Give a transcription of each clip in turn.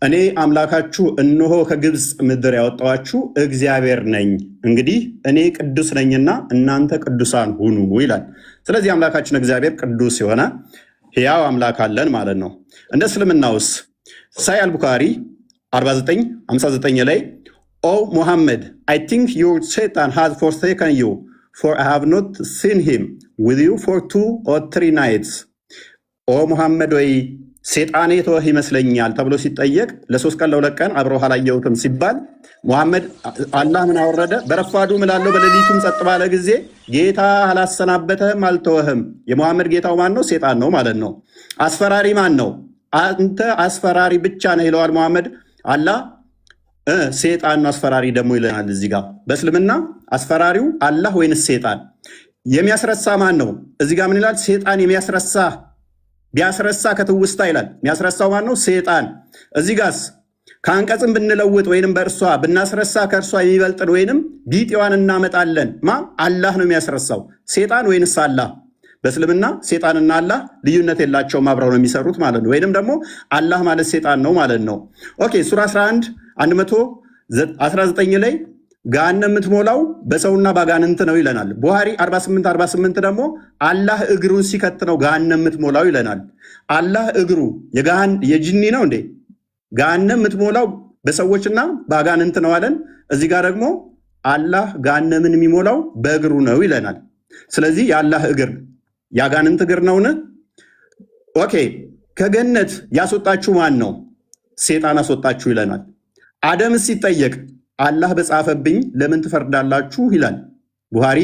እኔ አምላካችሁ እነሆ ከግብፅ ምድር ያወጣኋችሁ እግዚአብሔር ነኝ። እንግዲህ እኔ ቅዱስ ነኝና እናንተ ቅዱሳን ሁኑ ይላል። ስለዚህ አምላካችን እግዚአብሔር ቅዱስ የሆነ ሕያው አምላክ አለን ማለት ነው። እንደ እስልምናውስ ሳይ አልቡኻሪ 49:59 ላይ ኦ ሙሐመድ አይ ቲንክ ዩር ሴጣን ሃዝ ፎርሴከን ዩ ፎር አይ ሃቭ ኖት ሲን ሂም ዊዝ ዩ ፎር 2 or 3 nights። ኦ ሙሐመድ ወይ ሴጣኔ ተወህ ይመስለኛል ተብሎ ሲጠየቅ ለ3 ቀን ለ2 ቀን አብረው አላየሁትም ሲባል ሙሐመድ አላህ ምን አወረደ? በረፋዱ ምላለው በሌሊቱም ጸጥ ባለ ጊዜ ጌታ አላሰናበተህም አልተወህም። የሙሐመድ ጌታው ማን ነው? ሴጣን ነው ማለት ነው። አስፈራሪ ማን ነው? አንተ አስፈራሪ ብቻ ነህ ይለዋል ሙሐመድ። አላህ ሴጣን ነው አስፈራሪ ደግሞ ይለናል። እዚህ ጋር በእስልምና አስፈራሪው አላህ ወይንስ ሴጣን? የሚያስረሳ ማን ነው? እዚህ ጋር ምን ይላል? ሴጣን የሚያስረሳ ቢያስረሳ ከትውስታ ይላል። የሚያስረሳው ማን ነው? ሴጣን። እዚህ ጋርስ ከአንቀጽም ብንለውጥ ወይንም በእርሷ ብናስረሳ ከእርሷ የሚበልጥን ወይንም ቢጤዋን እናመጣለን። አላህ ነው የሚያስረሳው። ሴጣን ወይንስ አላህ? በእስልምና ሴጣንና አላህ ልዩነት የላቸውም፣ አብረው ነው የሚሰሩት ማለት ነው። ወይንም ደግሞ አላህ ማለት ሴጣን ነው ማለት ነው። ኦኬ ሱራ 11:119 ላይ ገሃነም የምትሞላው በሰውና ባጋንንት ነው ይለናል። ቡሃሪ 48:48 ደግሞ አላህ እግሩን ሲከት ነው ገሃነም የምትሞላው ይለናል። አላህ እግሩ የጅኒ ነው እንዴ? ገሃነም የምትሞላው በሰዎችና ባጋንንት ነው አለን። እዚህ ጋር ደግሞ አላህ ገሃነምን የሚሞላው በእግሩ ነው ይለናል። ስለዚህ የአላህ እግር ያጋንንት እግር ነውን? ኦኬ ከገነት ያስወጣችሁ ማን ነው? ሴጣን አስወጣችሁ ይለናል። አደምስ ሲጠየቅ አላህ በጻፈብኝ ለምን ትፈርዳላችሁ ይላል። ቡሃሪ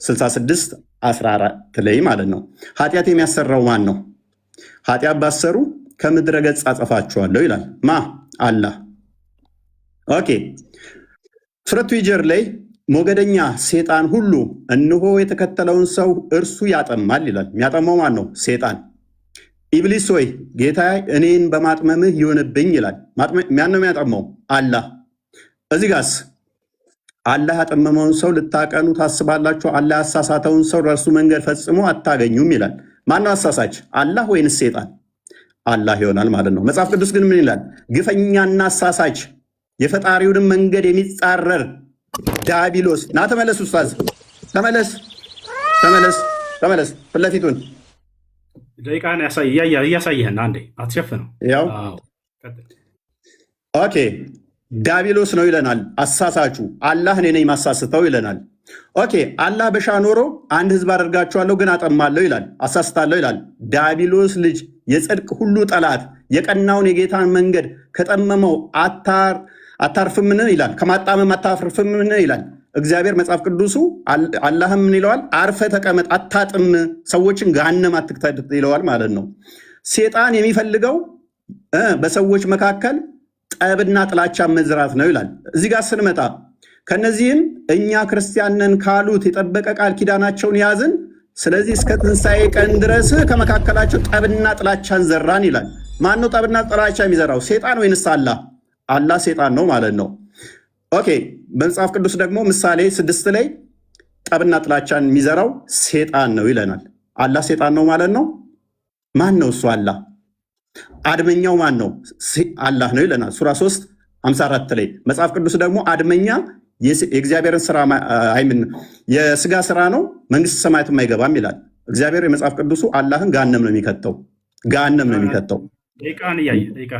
66:14 ላይ ማለት ነው። ኃጢአት የሚያሰራው ማን ነው? ኃጢአት ባሰሩ ከምድረ ገጽ አጠፋችኋለሁ ይላል። አላህ። ኦኬ ሱረቱ ሂጅር ላይ ሞገደኛ ሴጣን ሁሉ እነሆ የተከተለውን ሰው እርሱ ያጠማል ይላል። የሚያጠማው ማን ነው? ሴጣን። ኢብሊስ ሆይ ጌታ እኔን በማጥመምህ ይሆንብኝ ይላል። ማን ነው የሚያጠማው? አላህ። እዚህ ጋስ አላህ ያጠመመውን ሰው ልታቀኑ ታስባላችሁ፣ አላህ ያሳሳተውን ሰው ለእርሱ መንገድ ፈጽሞ አታገኙም ይላል። ማነው አሳሳች? አላህ ወይንስ ሴጣን? አላህ ይሆናል ማለት ነው። መጽሐፍ ቅዱስ ግን ምን ይላል? ግፈኛና አሳሳች የፈጣሪውንም መንገድ የሚጻረር ዲያብሎስ። ና ተመለስ፣ ኡስታዝ ተመለስ፣ ተመለስ፣ ተመለስ። ፊት ለፊቱን ደቂቃን እያሳየህን አንዴ አትሸፍነው። ያው ኦኬ ዲያብሎስ ነው ይለናል። አሳሳቹ አላህ እኔ ነኝ ማሳስተው ይለናል። ኦኬ አላህ በሻ ኖሮ አንድ ህዝብ አደርጋችኋለሁ ግን አጠማለሁ ይላል፣ አሳስታለሁ ይላል። ዲያብሎስ ልጅ የጽድቅ ሁሉ ጠላት የቀናውን የጌታን መንገድ ከጠመመው አታርፍምን ይላል፣ ከማጣመም አታርፍምን ይላል እግዚአብሔር። መጽሐፍ ቅዱሱ አላህም ምን ይለዋል? አርፈ ተቀመጥ፣ አታጥም፣ ሰዎችን ገሃነም አትክተት ይለዋል ማለት ነው። ሴጣን የሚፈልገው በሰዎች መካከል ጠብና ጥላቻ መዝራት ነው ይላል። እዚህ ጋር ስንመጣ ከነዚህም እኛ ክርስቲያንን ካሉት የጠበቀ ቃል ኪዳናቸውን ያዝን፣ ስለዚህ እስከ ትንሣኤ ቀን ድረስ ከመካከላቸው ጠብና ጥላቻን ዘራን ይላል። ማን ነው ጠብና ጥላቻ የሚዘራው? ሴጣን ወይንስ አላህ? አላህ ሴጣን ነው ማለት ነው። ኦኬ በመጽሐፍ ቅዱስ ደግሞ ምሳሌ 6 ላይ ጠብና ጥላቻን የሚዘራው ሴጣን ነው ይለናል። አላህ ሴጣን ነው ማለት ነው። ማን ነው እሱ? አላህ። አድመኛው ማን ነው? አላህ ነው ይለናል። ሱራ 3:54 ላይ መጽሐፍ ቅዱስ ደግሞ አድመኛ የእግዚአብሔርን ስራ የስጋ ስራ ነው፣ መንግስት ሰማያትም አይገባም ይላል እግዚአብሔር። የመጽሐፍ ቅዱሱ አላህን ገሃነም ነው የሚከተው፣ ገሃነም ነው የሚከተው።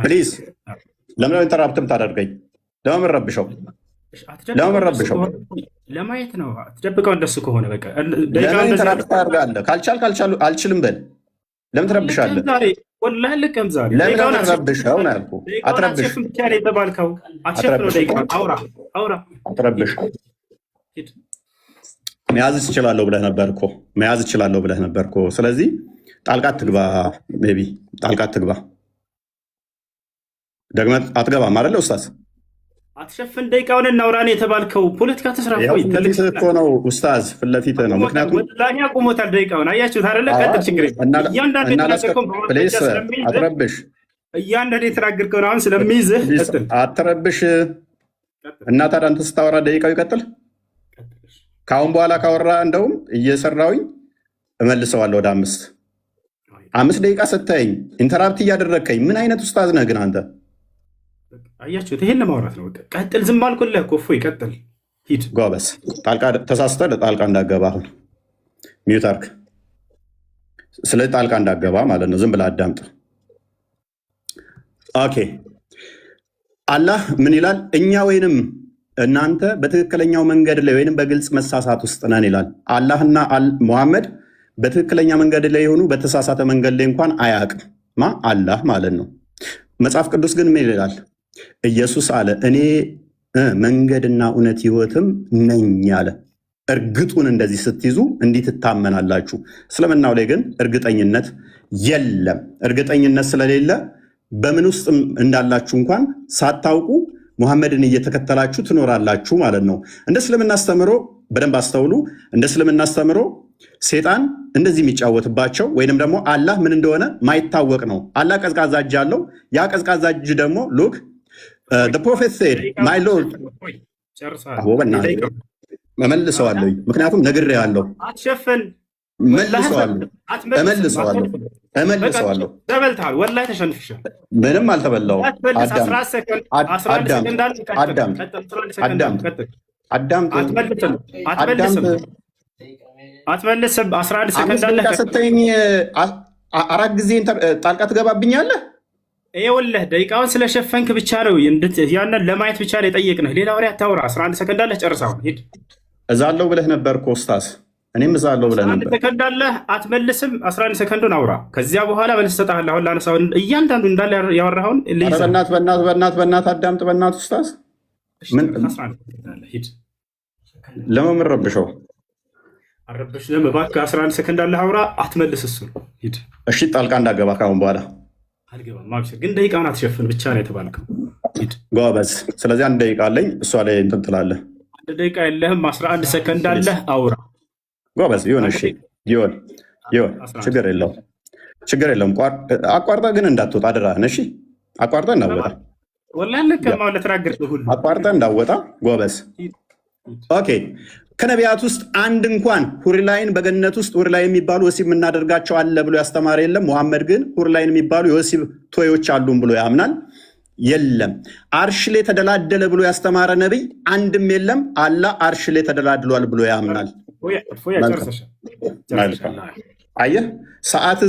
ፕሊዝ ለምን ኢንተራፕት ታደርገኝ? ለምን ረብሸው? ለምን ረብሸው? ለማየት ነው። ትደብቀው እንደሱ ከሆነ በቃ ለምን ኢንተራፕት ታደርጋለህ? ካልቻል አልችልም በል። ለምን ትረብሻለህ? ወላሂ ልቀም ዛሬ ለምን ረብሸው ነው ያልኩህ። አትረብሽ። አትረብሽ። መያዝ እችላለሁ ብለህ ነበር እኮ፣ መያዝ እችላለሁ ብለህ ነበር እኮ። ስለዚህ ጣልቃ አትግባ። ሜይ ቢ ጣልቃ አትግባ። ደግመህ አትገባም አይደለ ኡስታዝ? አትሸፍን። ደቂቃውን እናውራን የተባልከው ፖለቲካ ተስራ ፊት እኮ ነው ኡስታዝ፣ ፊት ለፊት ነው። ምክንያቱም ወላሂ አቁሞታል ደቂቃውን። አያችሁት አይደለ? ቀጥል፣ ችግር አትረብሽ። እያንዳንዱ የተናገርከውን አሁን ስለሚይዝህ አትረብሽ። እና ታዲያ አንተ ስታወራ ደቂቃው ይቀጥል። ከአሁን በኋላ ካወራ እንደውም እየሰራውኝ እመልሰዋለሁ ወደ 5 ደቂቃ ስታየኝ ኢንተራፕት እያደረግከኝ ምን አይነት ኡስታዝ ነህ ግን አንተ? አያችሁት? ይሄን ለማውራት ነው። በቃ ቀጥል። ዝም አልኩልህ እኮ እፎይ፣ ቀጥል፣ ሂድ። ጎበዝ። ተሳስተህ ጣልቃ እንዳገባ አሁን ሚዩት አድርግ። ስለ ጣልቃ እንዳገባ ማለት ነው። ዝም ብለህ አዳምጥ። ኦኬ። አላህ ምን ይላል? እኛ ወይንም እናንተ በትክክለኛው መንገድ ላይ ወይንም በግልጽ መሳሳት ውስጥ ነን ይላል። አላህና ሙሐመድ በትክክለኛ መንገድ ላይ የሆኑ በተሳሳተ መንገድ ላይ እንኳን አያውቅም። አላህ ማለት ነው። መጽሐፍ ቅዱስ ግን ምን ይላል? ኢየሱስ አለ እኔ መንገድና እውነት ሕይወትም ነኝ አለ። እርግጡን እንደዚህ ስትይዙ እንዲህ ትታመናላችሁ። እስልምናው ላይ ግን እርግጠኝነት የለም። እርግጠኝነት ስለሌለ በምን ውስጥ እንዳላችሁ እንኳን ሳታውቁ ሙሐመድን እየተከተላችሁ ትኖራላችሁ ማለት ነው። እንደ እስልምና አስተምሮ በደንብ አስተውሉ። እንደ እስልምና አስተምሮ ሴጣን እንደዚህ የሚጫወትባቸው ወይንም ደግሞ አላህ ምን እንደሆነ ማይታወቅ ነው። አላህ ቀዝቃዛ እጅ አለው። ያ ቀዝቃዛ እጅ ደግሞ ሉክ ፕሮፌት ሴድ ማይ ሎርድ እመልሰዋለሁ፣ ምክንያቱም ነግሬሃለሁ። እመልሰዋለሁ። ወላሂ ተሸንፍሻል። ምንም አልተበላሁም። አትመልስም። 11 ሰከንድ አለ ስትኝ 4 ጊዜ ጣልቃ ትገባብኛለህ። ይኸውልህ ደቂቃውን ስለሸፈንክ ብቻ ነው ያንን ለማየት ብቻ ነው የጠየቅንህ። ሌላ ወሬ አታውራ። 11 ሰከንድ አለ፣ ጨርሰዋል። ሂድ። እዛለሁ ብለህ ነበር እኮ ኡስታዝ። እኔም እዛለሁ ብለህ ነበር። 11 ሰከንድ አለ፣ አትመልስም። 11 ሰከንዱን አውራ። ከዚያ በኋላ መልስ እሰጥሃለሁ። አሁን ላነሳው እያንዳንዱ እንዳለ ያወራኸውን በእናትህ አዳምጥ። በእናትህ ኡስታዝ ለምን ረብሸው? አረበሽ ለምን እባክህ። 11 ሰከንድ አለ፣ አውራ። አትመልስ። እሱ ሂድ። እሺ ጣልቃ እንዳገባ ካሁን በኋላ አልገባም። አብሽር፣ ግን ደቂቃውን አትሸፍን ብቻ ነው የተባልከው። ሂድ ጎበዝ። ስለዚህ 1 ደቂቃ አለኝ። እሷ ላይ እንትን ትላለህ። 1 ደቂቃ የለህም። 11 ሰከንድ አለ፣ አውራ። ጎበዝ። ይሁን። እሺ ይሁን። ችግር የለውም። አቋርጠህ ግን እንዳትወጣ አደራህን። እሺ አቋርጠህ እንዳትወጣ። ወላሂ ለከማው ለተናገርኩህ ሁሉ አቋርጠህ እንዳትወጣ። ጎበዝ። ኦኬ። ከነቢያት ውስጥ አንድ እንኳን ሁሪላይን በገነት ውስጥ ሁሪላይን የሚባሉ ወሲብ የምናደርጋቸው አለ ብሎ ያስተማረ የለም። ሙሐመድ ግን ሁሪላይን የሚባሉ የወሲብ ቶዮች አሉን ብሎ ያምናል። የለም። አርሽ ላይ ተደላደለ ብሎ ያስተማረ ነቢይ አንድም የለም። አላህ አርሽ ላይ ተደላድሏል ብሎ ያምናል። አየህ ሰዓት